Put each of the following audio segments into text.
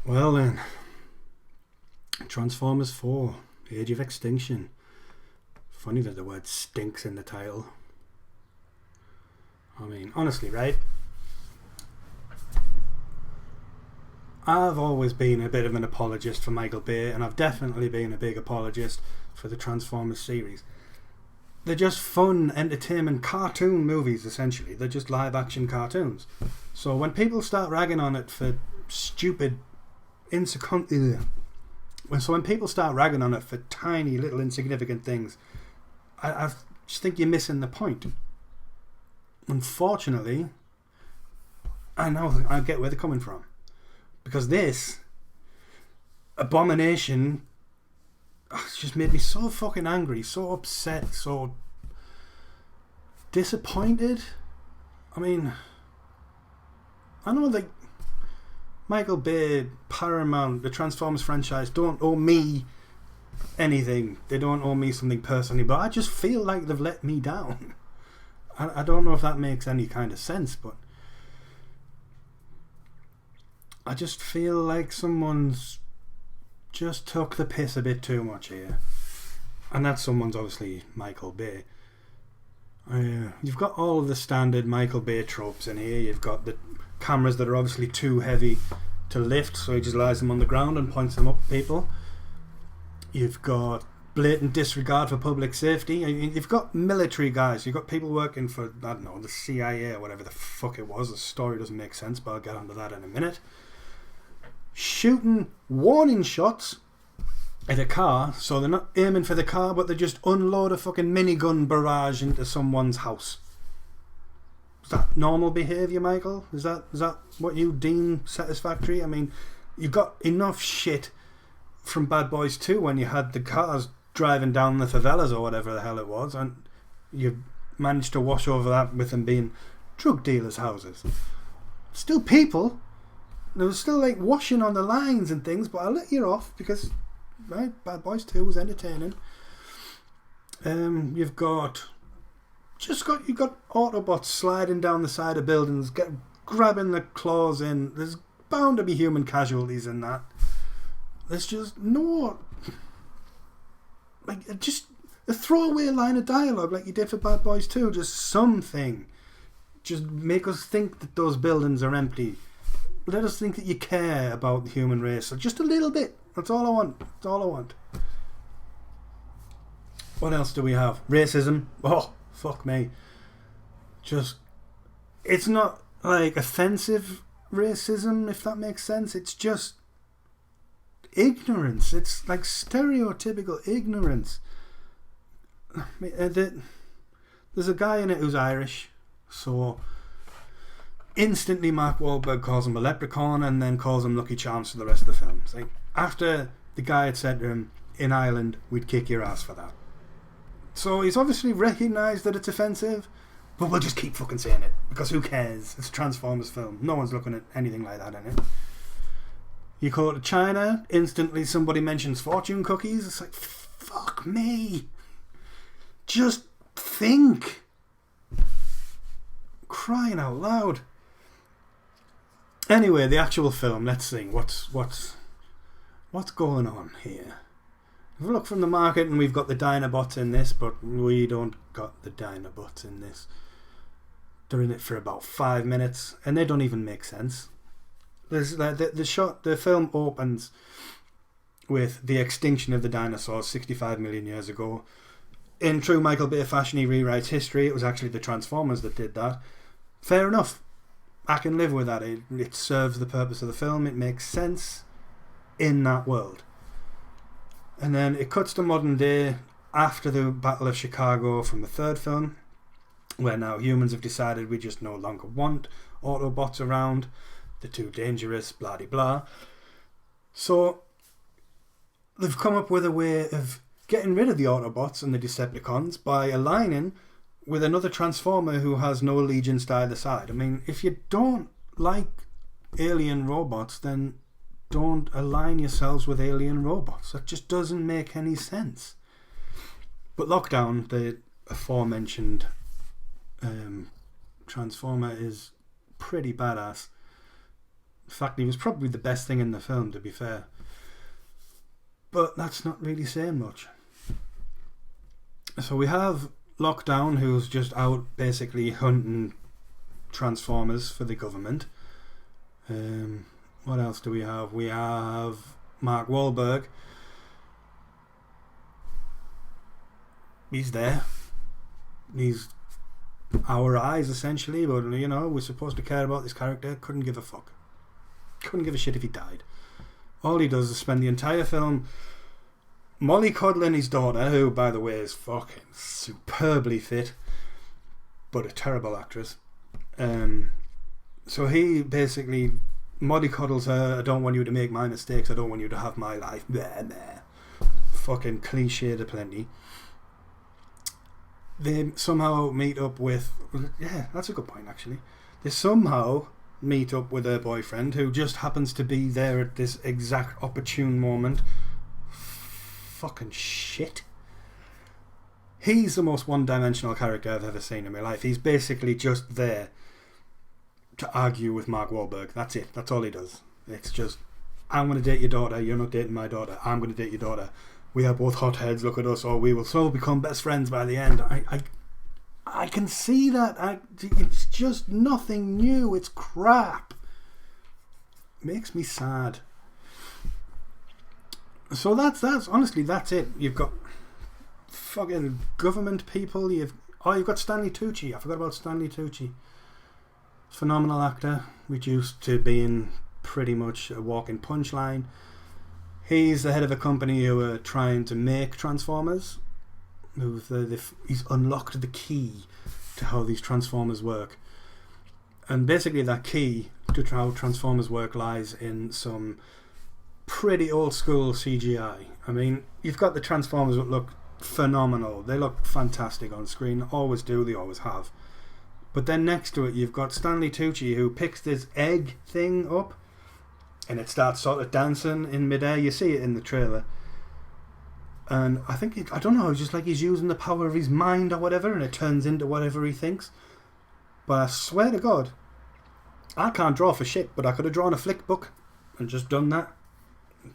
Well then, Transformers 4, Age of Extinction. Funny that the word stinks in the title. I mean, honestly, right? I've always been a bit of an apologist for Michael Bay, and I've definitely been a big apologist for the Transformers series. They're just fun, entertainment, cartoon movies, essentially. They're just live action cartoons. So when people start ragging on it for stupid, when people start ragging on it for tiny little insignificant things, I just think you're missing the point. Unfortunately, I get where they're coming from. Because this abomination it's just made me so fucking angry, so upset, so disappointed. I mean, I know that Michael Bay, Paramount, the Transformers franchise don't owe me anything. They don't owe me something personally, but I just feel like they've let me down. I don't know if that makes any kind of sense, but I just feel like someone's just took the piss a bit too much here. And that someone's obviously Michael Bay. You've got all of the standard Michael Bay tropes in here. You've got the cameras that are obviously too heavy to lift, so he just lies them on the ground and points them up at people. You've got blatant disregard for public safety. You've got military guys. You've got people working for, I don't know, the CIA or whatever the fuck it was. The story doesn't make sense, but I'll get onto that in a minute. Shooting warning shots at a car, so they're not aiming for the car, but they just unload a fucking minigun barrage into someone's house. Is that normal behaviour, Michael? Is that what you deem satisfactory? I mean, you got enough shit from Bad Boys 2 when you had the cars driving down the favelas or whatever the hell it was, and you managed to wash over that with them being drug dealers' houses. Still people. There was still like washing on the lines and things, but I'll let you off because right, Bad Boys 2 was entertaining. You've got Autobots sliding down the side of buildings, grabbing the claws in. There's bound to be human casualties in that. There's just no, like, just a throwaway line of dialogue like you did for Bad Boys 2. Just something, just make us think that those buildings are empty. Let us think that you care about the human race. So just a little bit. That's all I want. That's all I want. What else do we have? Racism. Oh, fuck me. Just, it's not like offensive racism, if that makes sense. It's just ignorance. It's like stereotypical ignorance. There's a guy in it who's Irish, so instantly Mark Wahlberg calls him a leprechaun and then calls him Lucky Charms for the rest of the film. It's like, after the guy had said to him, in Ireland, we'd kick your ass for that. So he's obviously recognised that it's offensive, but we'll just keep fucking saying it, because who cares? It's a Transformers film. No one's looking at anything like that in it. You call it China, instantly somebody mentions fortune cookies. It's like, fuck me. Just think. Crying out loud. Anyway, the actual film. Let's see what's going on here. If we look from the market, and we've got the Dinobots in this, but we don't got the Dinobots in this. They're in it for about 5 minutes, and they don't even make sense. There's the film opens with the extinction of the dinosaurs 65 million years ago. In true Michael Bay fashion, he rewrites history. It was actually the Transformers that did that. Fair enough. I can live with that. It serves the purpose of the film. It makes sense in that world. And then it cuts to modern day after the Battle of Chicago from the third film, where now humans have decided we just no longer want Autobots around. They're too dangerous, blah de blah. So they've come up with a way of getting rid of the Autobots and the Decepticons by aligning with another Transformer who has no allegiance to either side. I mean, if you don't like alien robots, then don't align yourselves with alien robots. That just doesn't make any sense. But Lockdown, the aforementioned Transformer, is pretty badass. In fact, he was probably the best thing in the film, to be fair. But that's not really saying much. So we have Lockdown, who's just out basically hunting Transformers for the government. What else do we have? We have Mark Wahlberg. He's there. He's our eyes, essentially, but you know, we're supposed to care about this character. Couldn't give a fuck. Couldn't give a shit if he died. All he does is spend the entire film mollycoddling his daughter, who, by the way, is fucking superbly fit, but a terrible actress. So he basically mollycoddles her. I don't want you to make my mistakes. I don't want you to have my life. Blah, blah. Fucking cliched aplenty. They somehow meet up with... Yeah, that's a good point, actually. They somehow meet up with her boyfriend, who just happens to be there at this exact opportune moment. Fucking shit. He's the most one-dimensional character I've ever seen in my life. He's basically just there to argue with Mark Wahlberg. That's it. That's all he does. It's just, I'm going to date your daughter. You're not dating my daughter. I'm going to date your daughter. We are both hotheads. Look at us. Or we will so become best friends by the end. I can see that. It's just nothing new. It's crap. Makes me sad. So that's honestly, that's it. You've got fucking government people. You've got Stanley Tucci. I forgot about Stanley Tucci. Phenomenal actor, reduced to being pretty much a walking punchline. He's the head of a company who are trying to make Transformers. He's unlocked the key to how these Transformers work. And basically that key to how Transformers work lies in some pretty old school CGI. I mean, you've got the Transformers that look phenomenal. They look fantastic on screen. Always do, they always have. But then next to it, you've got Stanley Tucci, who picks this egg thing up, and it starts sort of dancing in midair. You see it in the trailer. And I think, I don't know, it's just like he's using the power of his mind or whatever, and it turns into whatever he thinks. But I swear to God, I can't draw for shit, but I could have drawn a flick book and just done that.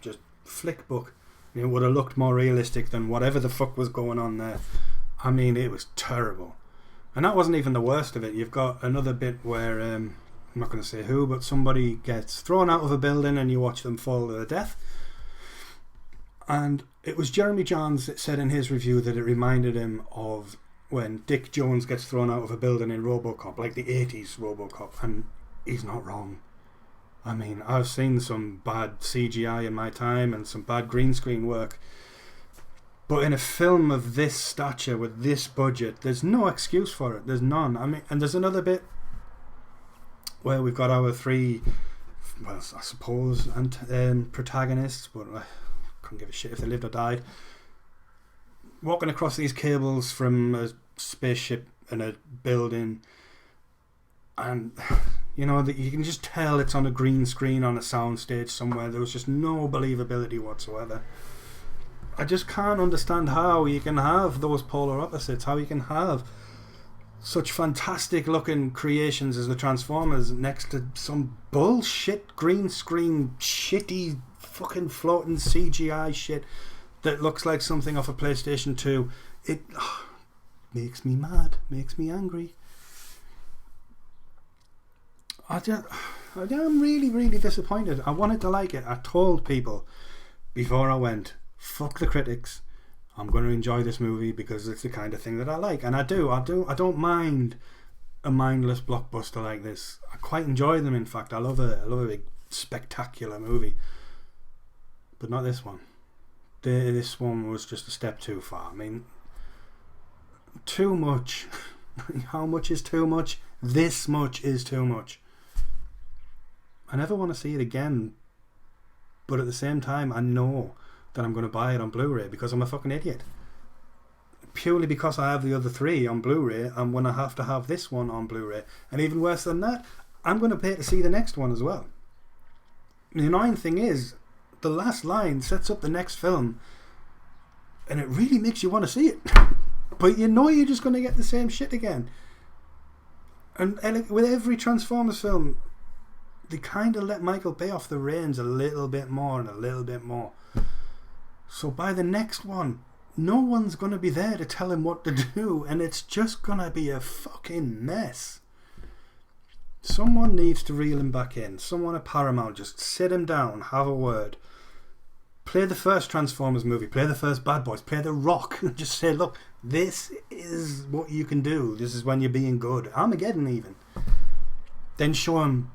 Just flick book. It would have looked more realistic than whatever the fuck was going on there. I mean, it was terrible. And that wasn't even the worst of it. You've got another bit where, I'm not going to say who, but somebody gets thrown out of a building and you watch them fall to their death. And it was Jeremy Johns that said in his review that it reminded him of when Dick Jones gets thrown out of a building in RoboCop, like the 80s RoboCop. And he's not wrong. I mean, I've seen some bad CGI in my time and some bad green screen work. But in a film of this stature, with this budget, there's no excuse for it. There's none. I mean, and there's another bit where we've got our three, well, I suppose, protagonists, but I couldn't give a shit if they lived or died, walking across these cables from a spaceship and a building, and you know that you can just tell it's on a green screen on a soundstage somewhere. There was just no believability whatsoever. I just can't understand how you can have those polar opposites, how you can have such fantastic looking creations as the Transformers next to some bullshit green screen shitty fucking floating CGI shit that looks like something off a PlayStation 2. It makes me mad, makes me angry. I'm really, really disappointed. I wanted to like it. I told people before I went, fuck the critics, I'm going to enjoy this movie because it's the kind of thing that I like. And I don't mind a mindless blockbuster like this. I quite enjoy them, in fact. I love a big spectacular movie. But not this one. This one was just a step too far. I mean, too much. How much is too much? This much is too much. I never want to see it again, but at the same time I know that I'm going to buy it on Blu-ray because I'm a fucking idiot. Purely because I have the other three on Blu-ray, I'm going to have this one on Blu-ray. And even worse than that, I'm going to pay to see the next one as well. The annoying thing is, the last line sets up the next film, and it really makes you want to see it. But you know you're just going to get the same shit again. And with every Transformers film, they kind of let Michael Bay off the reins a little bit more and a little bit more. So by the next one, no one's going to be there to tell him what to do, and it's just going to be a fucking mess. Someone needs to reel him back in. Someone at Paramount, just sit him down, have a word. Play the first Transformers movie, play the first Bad Boys, play The Rock. Just say, look, this is what you can do. This is when you're being good. Armageddon even. Then show him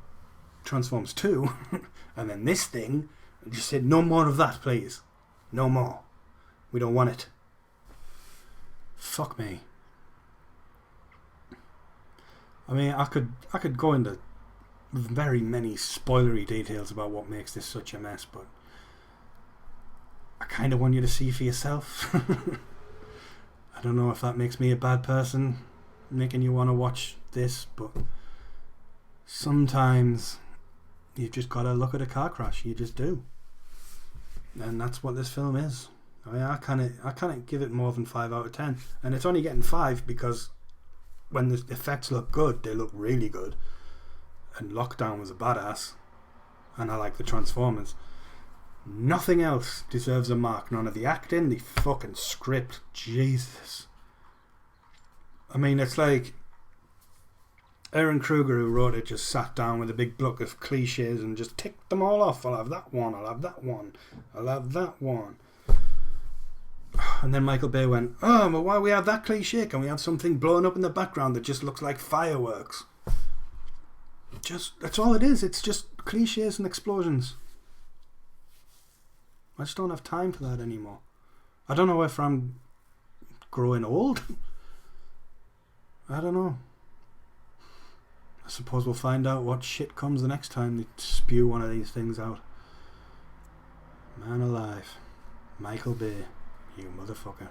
Transformers 2, and then this thing, and just say, no more of that, please. No more. We don't want it. Fuck me. I mean, I could go into very many spoilery details about what makes this such a mess, but I kind of want you to see for yourself. I don't know if that makes me a bad person, making you want to watch this, but sometimes you've just got to look at a car crash. You just do. And that's what this film is. I mean, I can't give it more than 5 out of 10. And it's only getting 5 because when the effects look good, they look really good. And Lockdown was a badass. And I like the Transformers. Nothing else deserves a mark. None of the acting, the fucking script. Jesus. I mean, it's like Aaron Kruger, who wrote it, just sat down with a big block of cliches and just ticked them all off. I'll have that one, I'll have that one, I'll have that one. And then Michael Bay went, oh, but why we have that cliche? Can we have something blowing up in the background that just looks like fireworks? That's all it is. It's just cliches and explosions. I just don't have time for that anymore. I don't know if I'm growing old. I don't know. I suppose we'll find out what shit comes the next time they spew one of these things out. Man alive. Michael Bay, you motherfucker.